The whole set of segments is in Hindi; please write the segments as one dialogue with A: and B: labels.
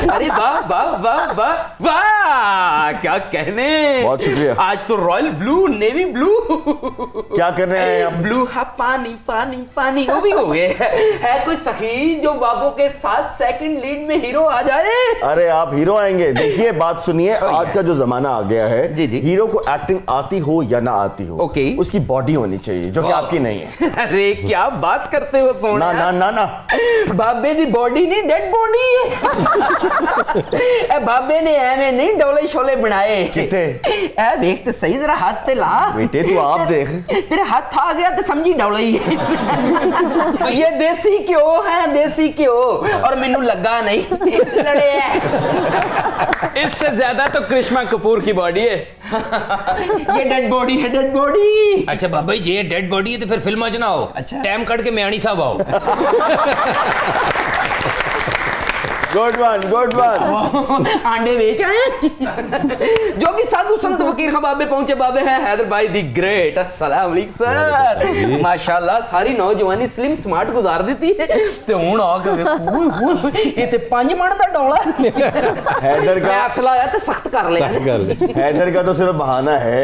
A: अरे वाह वाह वाह वाह वाह, क्या कहने।
B: बहुत शुक्रिया।
A: आज तो रॉयल ब्लू, नेवी ब्लू।
B: क्या कर रहे हैं आप?
A: ब्लू हा पानी पानी पानी, वो भी हो गए। है कोई सखी जो बाबू के साथ सेकंड लीड में हीरो आ जाए?
B: अरे आप हीरो आएंगे? देखिए बात सुनिए, आज का जो जमाना आ गया है,
A: जी जी।
B: हीरो को एक्टिंग आती हो या ना आती हो,
A: ओके,
B: उसकी बॉडी होनी चाहिए, जो कि आपकी नहीं है।
A: अरे क्या बात करते हो सोना।
B: ना ना ना ना,
A: बाबे दी बॉडी नहीं, डेड बॉडी है। बाबे ने एवें नहीं डोले शोले बनाए।
B: किथे?
A: ए देख तो सही, जरा हाथ ते ला
B: बेटे, तू आप देख।
A: तेरे हाथ आ गया तो समझी डोले ही है। ये देसी क्यों है, देसी क्यों, और मैनू लगा नहीं लड़े है।
C: इससे ज्यादा तो करिश्मा कपूर की बॉडी है।
A: ये डेड बॉडी है, डेड बॉडी।
D: अच्छा बाबा जी, ये डेड बॉडी है तो फिर फिल्म च ना आओ।
A: अच्छा,
D: टाइम कट के म्याणी साहब आओ।
B: Good one, good one.
A: आंडे बेच आए। जो कि साधु संत फकीर खां बाबे पहुंचे बाबे हैं हैदर भाई दी ग्रेट। अस्सलाम वालेकुम सर। माशाल्लाह सारी नौजवानी स्लिम स्मार्ट गुजार देती है। ते हुन आ के ये ते 5 मन दा डोला।
B: हैदर का
A: हाथ लाया ते सख्त कर लिया।
B: हैदर का तो सिर्फ बहाना है,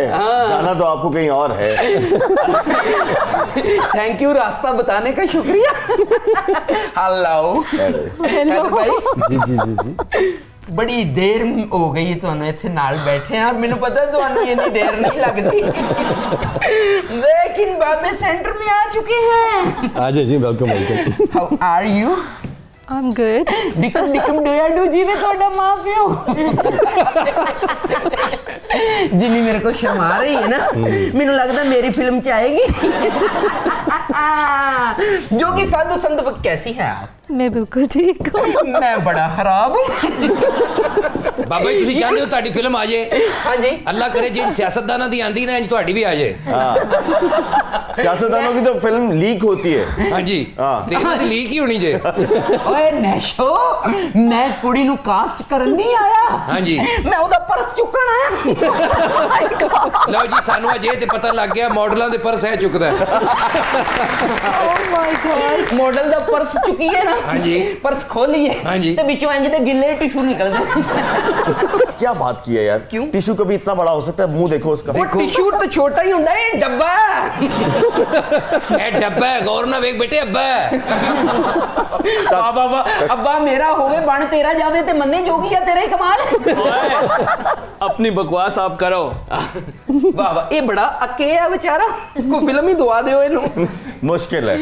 B: जाना तो आपको कहीं और है।
A: थैंक यू, रास्ता बताने का शुक्रिया। हेलो हैदर भाई।
B: जी जी जी जी।
A: बड़ी देर हो गई ਤੁਹਾਨੂੰ ਇੱਥੇ ਨਾਲ बैठे हैं और मैंने पता ਤੁਹਾਨੂੰ इतनी देर नहीं लगती। लेकिन बाबे सेंटर में आ चुके हैं।
E: आ जाइए जी, welcome welcome.
A: How are you?
F: I'm good.
A: Nikam Nikam डू जिਵੇਂ ਤੁਹਾਡਾ ਮਾਂ ਪਿਓ। जिमी मेरे को शर्मा रही है ना, मैंने लगता मेरी फिल्म च आएगी। जो कि साधु संत कैसी है आप?
F: मैं बिल्कुल ठीक हूँ।
A: मैं बड़ा खराब हूँ।
D: बाबा जी ਤੁਸੀਂ ਚਾਹੁੰਦੇ ਹੋ ਤੁਹਾਡੀ ਫਿਲਮ ਆ ਜਾਏ?
A: हाँ जी,
D: ਅੱਲਾ ਕਰੇ ਜੇ ਸਿਆਸਤਦਾਨਾਂ ਦੀ ਆਂਦੀ ਨਾ ਇੰਜ ਤੁਹਾਡੀ ਵੀ ਆ ਜਾਏ।
B: सियासतदानों की तो फिल्म लीक होती है।
D: ਹਾਂਜੀ ਤੇ ਇਹਨਾਂ ਦੀ ਲੀਕ ਹੀ ਹੋਣੀ ਜੇ।
A: ਓਏ ਨੈਸ਼ੋ, ਮੈਂ ਕੁੜੀ ਨੂੰ ਕਾਸਟ ਕਰਨ ਨਹੀਂ ਆਇਆ।
D: ਹਾਂਜੀ,
A: ਮੈਂ ਉਹਦਾ ਪਰਸ ਚੁੱਕਣ ਆਇਆ।
D: ਲਓ ਜੀ, ਸਾਨੂੰ ਅਜੇ ਤੇ ਪਤਾ ਲੱਗ ਗਿਆ ਮਾਡਲਾਂ ਦੇ ਪਰਸ ਐ ਚੁੱਕਦਾ।
F: Oh my God.
A: ਮਾਡਲ ਦਾ ਪਰਸ ਚੁੱਕੀਏ ਨਾ,
D: ਹਾਂਜੀ,
A: ਪਰਸ ਖੋਲੀਏ
D: ਹਾਂਜੀ,
A: ਤੇ ਵਿੱਚੋਂ ਇੰਜ ਦੇ ਗਿੱਲੇ टिश्यू निकलते।
B: क्या बात की है यार?
A: क्यों?
B: टिश्यू कभी इतना बड़ा हो सकता है? मुंह देखो उसका।
A: वो टिश्यू तो छोटा ही ਹੁੰਦਾ ਹੈ, ਡੱਬਾ।
D: ਇਹ ਡੱਬਾ ਹੈ, ਗੌਰ ਨਾਲ ਵੇਖ ਬੇਟੇ, ਅੱਬਾ ਹੈ।
A: ਵਾਹ ਵਾਹ ਵਾਹ, ਅੱਬਾ ਮੇਰਾ ਹੋਵੇ ਬਣ ਤੇਰਾ ਜਾਵੇ ਤੇ ਮੰਨੇ ਜੋਗੀ ਆ ਤੇਰਾ ਹੀ ਕਮਾਲ।
C: अपनी बकवास आप करो।
A: वाह वाह, ये बड़ा अके है बेचारा, को फिल्म ही दुआ दो इन्हों।
B: मुश्किल है।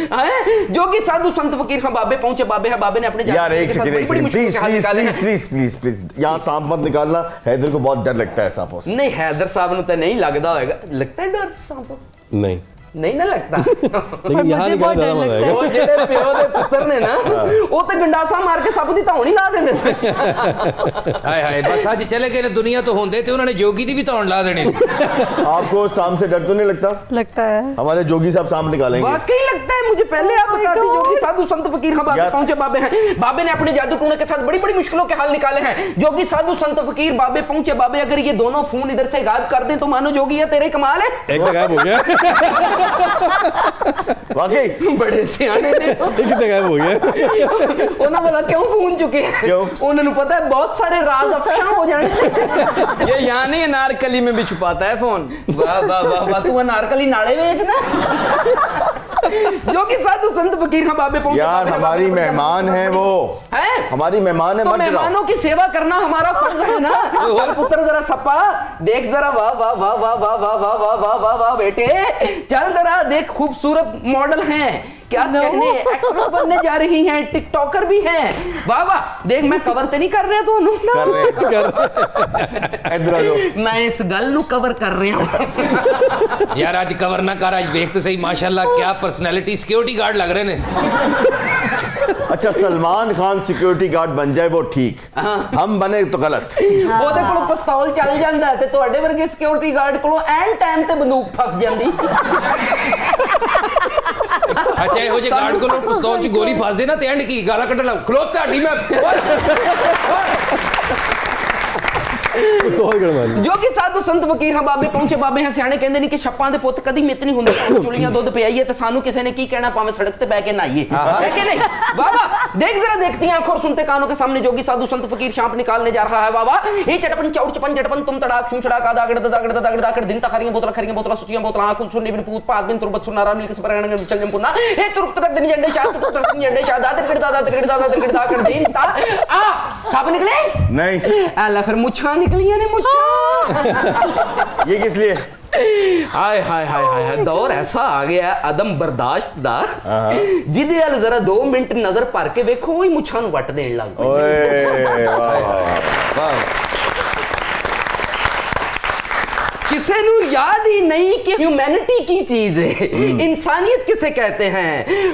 A: जो कि साधु संत फकीर खां बाबे पहुंचे बाबे हैं, बाबे ने अपने
B: यार एक second please please please please please, यहाँ सांप मत निकालना, हैदर को बहुत डर लगता है सांपों से।
A: नहीं, हैदर साहब ने तो नहीं लगता होगा। लगता है डर सांपों से?
E: नहीं
A: नहीं ना लगता।
E: लेकिन यहाँ निकालना ज़्यादा मजा आएगा।
A: वो जेड़े प्यो दे पुत्र ने ना, वो तो गंडासा मार के सप दी धौनी ला देंदे सी।
D: ਹਾਏ ਹਾਏ, ਬਸ ਅੱਜ ਚਲੇ ਗਏ ਨੇ ਦੁਨੀਆ ਤੋਂ, ਹੁੰਦੇ ਤੇ ਉਹਨਾਂ ਨੇ ਜੋਗੀ ਦੀ ਵੀ ਧੌਣ ਲਾ ਦੇਣੀ।
B: आपको सांप से डर तो नहीं लगता?
F: लगता है।
B: हमारे जोगी साहब सांप निकालेंगे।
A: वाकई लगता है मुझे। पहले आप बताते जो कि साधु संत फकीर खां बाबे पहुंचे बाबे हैं, बाबे ने अपने जादू टूने के साथ बड़ी बड़ी मुश्किलों के हल निकाले हैं। जो कि साधु संत फकीर बाबे पहुंचे बाबे, अगर ये दोनों फोन इधर से गायब कर दें तो मानो जोगी है तेरे कमाल है।
E: एक तो गायब हो गया।
B: वाकई
A: बड़े सियाने ने।
E: कितने गायब हो गया?
A: उन्होंने बोला क्यों फोन चुके हैं?
B: क्यों?
A: उन्होंने पता है बहुत सारे राज अफशा हो जाने।
C: ये यहाँ नहीं, अनारकली में भी छुपाता है फोन।
A: वाह वाह वाह वाह, तू अनारकली नाले बेचना। जो कि साधु संत फकीर खां बाबे पहुंचे
B: यार, हमारी मेहमान है वो,
A: हैं?
B: हमारी मेहमान है,
A: तो
B: मत डराओ।
A: मेहमानों की सेवा करना हमारा फर्ज है ना। चल पुत्र जरा सपा देख जरा, वाह वाह वाह वाह वाह वाह वाह वाह वाह वाह वाह बेटे, चल जरा देख, खूबसूरत मॉडल हैं, क्या कहने, एक्ट्रेस बनने जा रही हैं, टिकटॉकर भी हैं। वाह वाह, देख मैं कवर तो नहीं कर रहा ਤੁਹਾਨੂੰ।
B: कर रहे इधर आ जाओ।
A: मैं इस गल ਨੂੰ कवर कर रही हूं।
D: यार ਅੱਜ कवर ना कर, आज देख तो सही माशाल्लाह क्या पर्सनालिटी, सिक्योरिटी गार्ड लग रहे ने।
B: अच्छा, सलमान खान सिक्योरिटी गार्ड बन जाए वो ठीक, हम बने तो गलत।
A: ਉਹਦੇ ਕੋਲ ਪਿਸਤੌਲ ਚੱਲ ਜਾਂਦਾ ਤੇ ਤੁਹਾਡੇ ਵਰਗੇ ਸਿਕਿਉਰਿਟੀ ਗਾਰਡ ਕੋਲੋਂ ਐਨ ਟਾਈਮ ਤੇ ਬੰਦੂਕ ਫਸ ਜਾਂਦੀ।
D: अच्छा ਇਹੋ ਜਿਹੇ ਗਾਰਡ ਕੋਲੋਂ ਪਿਸਤੌਲ 'ਚ ਗੋਲੀ ਫਸ ਜੇ ਨਾ ਤੇ ਐਂਡ ਕੀ ਗਾਲਾਂ ਕੱਢਣ ਲੱਗ ਖਲੋ ਤੁਹਾਡੀ ਮੈਂ।
A: जो कि साधु संत फकीर खां बाबे पहुंचे बाबे हैं, सियाने कहंदे नहीं कि छप्पां दे पुੱਤ कदी मित नहीं हुंदे। चुलियां दुੱਧ पियाईए ते सानू किसे ने की कहना, भावें सड़क ते बैठ के नहाईए, है कि नहीं? वाह वाह, देख जरा, देखती आंखों और सुनते कानों के सामने जोगी साधु संत फकीर शांप निकालने जा रहा है बाबा। ये चटपन चौड़ चपन चटपन तुम तड़ाक छूं छड़ाक आदा गड़ दागड़ दागड़ दागड़ दिन तखरियां बोतला सुचियां बोतला आंखों सुनने बिन पूत पास बिन तुरबत सुनारा मिल के परगण चल जम पुन्ना हे तुरक तक दिन झंडे शाह तुरक तक दिन झंडे शाह दादर गड़ दागड़ दिन ता आ साहब निकले
B: नहीं,
A: अल्लाह फिर मुच्छा निकली ने मुच्छा।
B: ये किस लिए?
A: हाय हाय हाय हाय हाय, दौर ऐसा आ गया अदम बर्दाश्त दा जिदे अल जरा 2 मिनट नजर भर के वेखो ही मुच्छां नूं वट देण लग पई।
B: ओए वाह वाह,
A: किसे नू याद ही नहीं कि ह्यूमैनिटी की चीज है, इंसानियत किसे कहते हैं।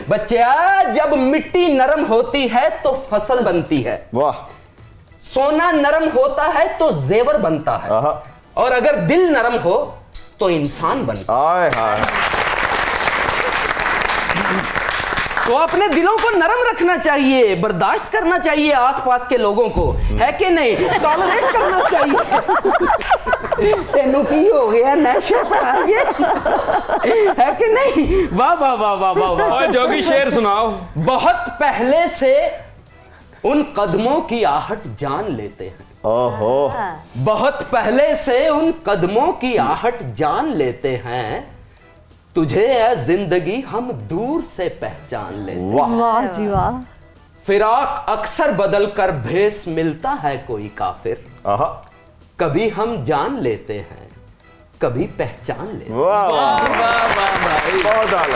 A: बच्चा, जब मिट्टी नरम होती है तो फसल बनती है,
B: वाह,
A: सोना नरम होता है तो जेवर बनता है,
B: आहा,
A: और अगर दिल नरम हो तो इंसान बनता
B: हाय हाय,
A: है। तो अपने दिलों को नरम रखना चाहिए, बर्दाश्त करना चाहिए आसपास के लोगों को, है कि नहीं, टॉलरेट करना चाहिए। तेनू की हो गया नशा है कि नहीं? वाह वाह वाह वाह वाह वाह।
C: ओए जोगी शेर सुनाओ।
A: बहुत पहले से उन कदमों की आहट जान लेते हैं,
B: ओहो,
A: बहुत पहले से उन कदमों की आहट जान लेते हैं, तुझे है जिंदगी हम दूर से पहचान लेते हैं।
B: वाह,
F: वाह जी वाह।
A: फिराक अक्सर बदल कर भेस मिलता है कोई काफिर,
B: आहा,
A: कभी हम जान लेते हैं, कभी पहचान लेते हैं।
B: वाह वाह, बहुत आला।